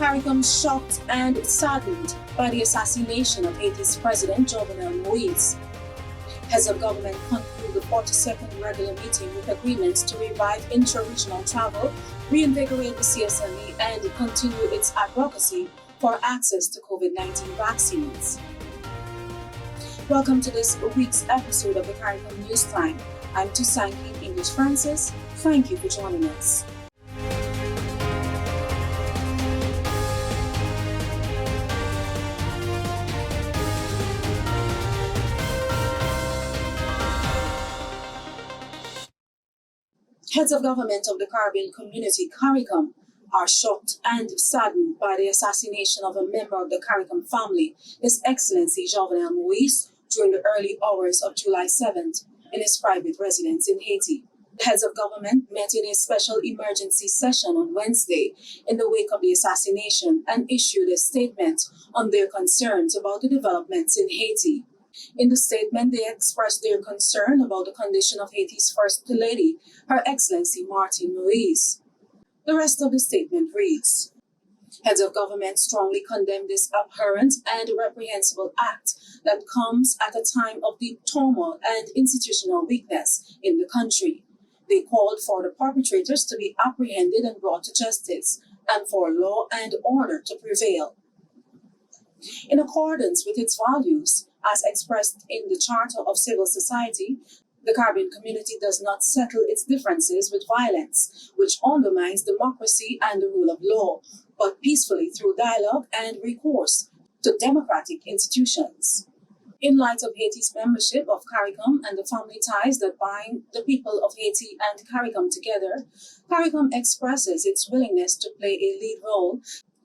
CARICOM shocked and saddened by the assassination of Haiti's President Jovenel Moise. Heads of government conclude the 42nd regular meeting with agreements to revive intra-regional travel, reinvigorate the CSME, and continue its advocacy for access to COVID-19 vaccines. Welcome to this week's episode of the CARICOM News Time. I'm Tusanki English Francis. Thank you for joining us. Heads of government of the Caribbean community, CARICOM, are shocked and saddened by the assassination of a member of the CARICOM family, His Excellency Jovenel Moise, during the early hours of July 7th in his private residence in Haiti. The heads of government met in a special emergency session on Wednesday in the wake of the assassination and issued a statement on their concerns about the developments in Haiti. In the statement, they expressed their concern about the condition of Haiti's First Lady, Her Excellency Martine Moise. The rest of the statement reads, Heads of government strongly condemn this abhorrent and reprehensible act that comes at a time of deep turmoil and institutional weakness in the country. They called for the perpetrators to be apprehended and brought to justice, and for law and order to prevail. In accordance with its values, as expressed in the Charter of Civil Society, the Caribbean community does not settle its differences with violence, which undermines democracy and the rule of law, but peacefully through dialogue and recourse to democratic institutions. In light of Haiti's membership of CARICOM and the family ties that bind the people of Haiti and CARICOM together, CARICOM expresses its willingness to play a lead role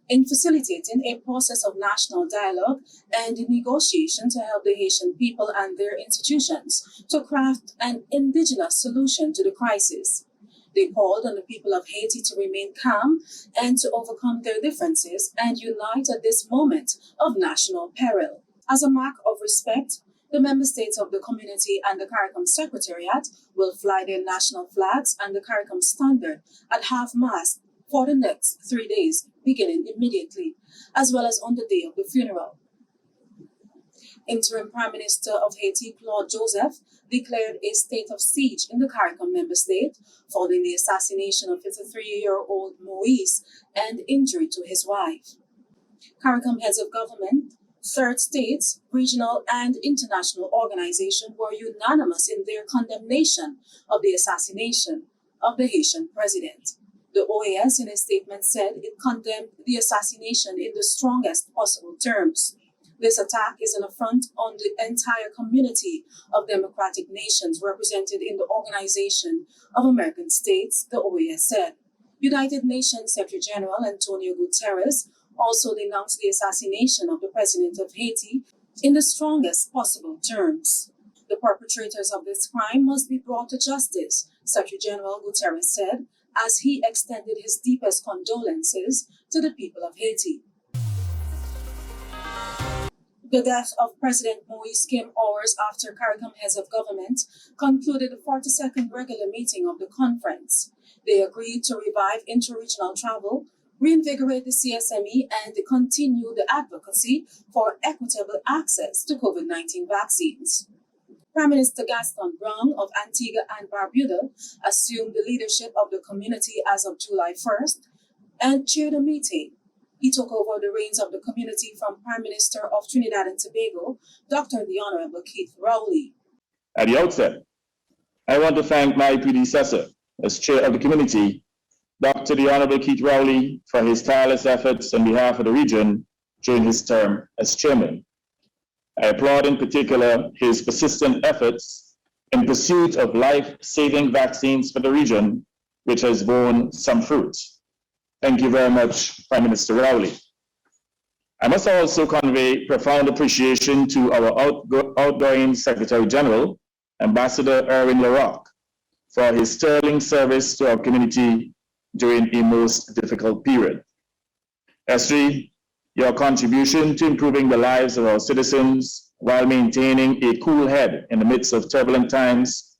in facilitating a process of national dialogue and negotiation to help the Haitian people and their institutions to craft an indigenous solution to the crisis. They called on the people of Haiti to remain calm and to overcome their differences and unite at this moment of national peril. As a mark of respect, the member states of the community and the CARICOM Secretariat will fly their national flags and the CARICOM standard at half-mast for the next 3 days, beginning immediately, as well as on the day of the funeral. Interim Prime Minister of Haiti, Claude Joseph, declared a state of siege in the CARICOM member state following the assassination of 53-year-old Moise and injury to his wife. CARICOM heads of government, third states, regional and international organizations were unanimous in their condemnation of the assassination of the Haitian president. The OAS, in a statement, said it condemned the assassination in the strongest possible terms. This attack is an affront on the entire community of democratic nations represented in the Organization of American States, the OAS said. United Nations Secretary General Antonio Guterres also denounced the assassination of the president of Haiti in the strongest possible terms. The perpetrators of this crime must be brought to justice, Secretary General Guterres said, as he extended his deepest condolences to the people of Haiti. The death of President Moise came hours after CARICOM heads of government concluded the 42nd regular meeting of the conference. They agreed to revive inter-regional travel, reinvigorate the CSME, and continue the advocacy for equitable access to COVID-19 vaccines. Prime Minister Gaston Brown of Antigua and Barbuda assumed the leadership of the community as of July 1st and chaired a meeting. He took over the reins of the community from Prime Minister of Trinidad and Tobago, Dr. the Honorable Keith Rowley. At the outset, I want to thank my predecessor as chair of the community, Dr. the Honorable Keith Rowley, for his tireless efforts on behalf of the region during his term as chairman. I applaud in particular his persistent efforts in pursuit of life-saving vaccines for the region, which has borne some fruit. Thank you very much, Prime Minister Rowley. I must also convey profound appreciation to our outgoing Secretary General, Ambassador Erwin LaRocque, for his sterling service to our community during a most difficult period. Estrie, your contribution to improving the lives of our citizens while maintaining a cool head in the midst of turbulent times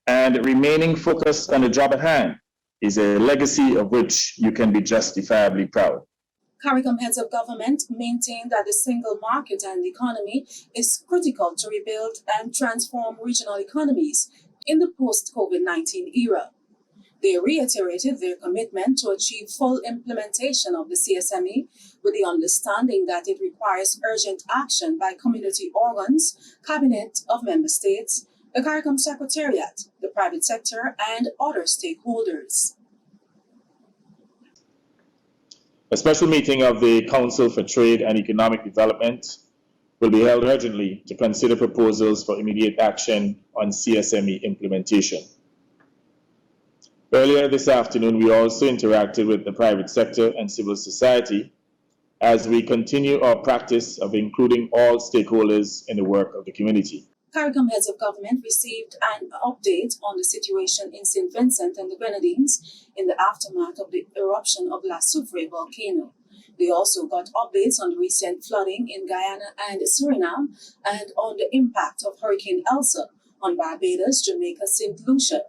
and remaining focused on the job at hand is a legacy of which you can be justifiably proud. CARICOM heads of government maintain that the single market and economy is critical to rebuild and transform regional economies in the post-COVID-19 era. They reiterated their commitment to achieve full implementation of the CSME with the understanding that it requires urgent action by community organs, cabinet of member states, the CARICOM Secretariat, the private sector, and other stakeholders. A special meeting of the Council for Trade and Economic Development will be held urgently to consider proposals for immediate action on CSME implementation. Earlier this afternoon, we also interacted with the private sector and civil society as we continue our practice of including all stakeholders in the work of the community. CARICOM heads of government received an update on the situation in St. Vincent and the Grenadines in the aftermath of the eruption of La Soufrière volcano. They also got updates on the recent flooding in Guyana and Suriname and on the impact of Hurricane Elsa on Barbados, Jamaica, St. Lucia,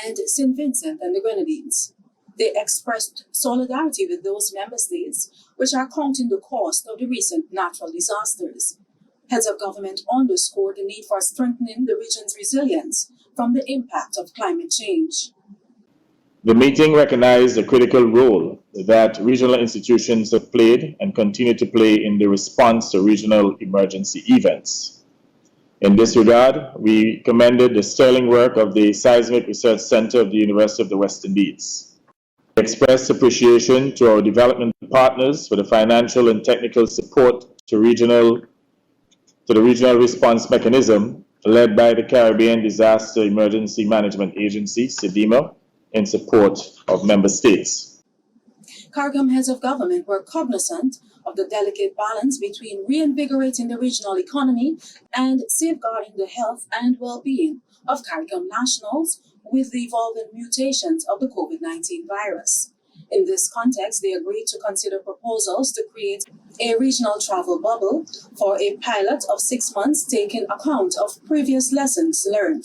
and St. Vincent and the Grenadines. They expressed solidarity with those member states which are counting the cost of the recent natural disasters. Heads of government underscored the need for strengthening the region's resilience from the impact of climate change. The meeting recognized the critical role that regional institutions have played and continue to play in the response to regional emergency events. In this regard, we commended the sterling work of the Seismic Research Center of the University of the West Indies. We expressed appreciation to our development partners for the financial and technical support to the regional response mechanism led by the Caribbean Disaster Emergency Management Agency, CDEMA, in support of member states. CARICOM heads of government were cognizant of the delicate balance between reinvigorating the regional economy and safeguarding the health and well-being of CARICOM nationals with the evolving mutations of the COVID-19 virus. In this context, they agreed to consider proposals to create a regional travel bubble for a pilot of 6 months, taking account of previous lessons learned.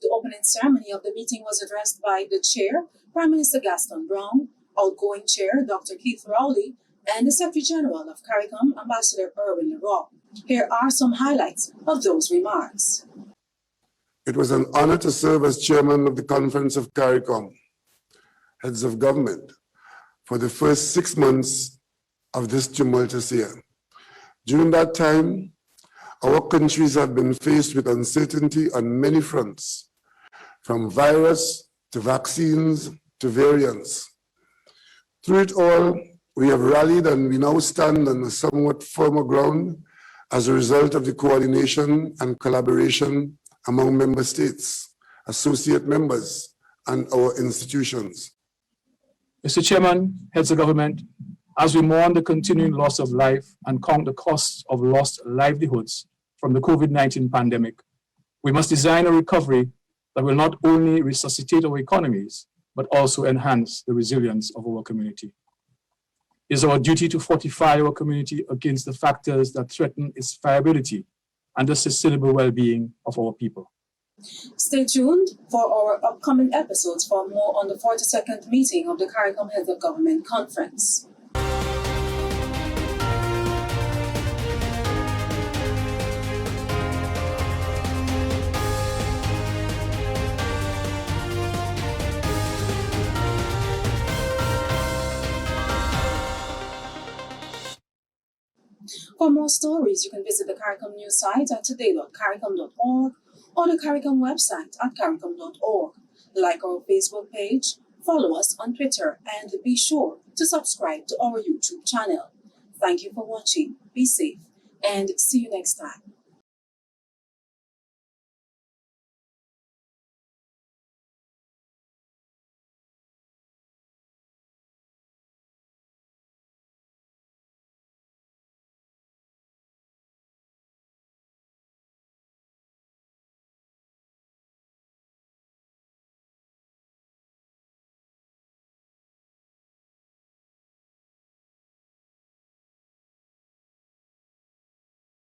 The opening ceremony of the meeting was addressed by the Chair, Prime Minister Gaston Brown, outgoing Chair, Dr. Keith Rowley, and the Secretary General of CARICOM, Ambassador Erwin Leroy. Here are some highlights of those remarks. It was an honor to serve as chairman of the Conference of CARICOM, heads of government, for the first 6 months of this tumultuous year. During that time, our countries have been faced with uncertainty on many fronts, from virus to vaccines to variants. Through it all, we have rallied and we now stand on a somewhat firmer ground as a result of the coordination and collaboration among member states, associate members, and our institutions. Mr. Chairman, heads of government, as we mourn the continuing loss of life and count the costs of lost livelihoods from the COVID-19 pandemic, we must design a recovery that will not only resuscitate our economies, but also enhance the resilience of our community. It is our duty to fortify our community against the factors that threaten its viability and the sustainable well-being of our people. Stay tuned for our upcoming episodes for more on the 42nd meeting of the CARICOM Heads of Government Conference. For more stories, you can visit the CARICOM news site at today.caricom.org or the CARICOM website at caricom.org. Like our Facebook page, follow us on Twitter, and be sure to subscribe to our YouTube channel. Thank you for watching. Be safe and see you next time.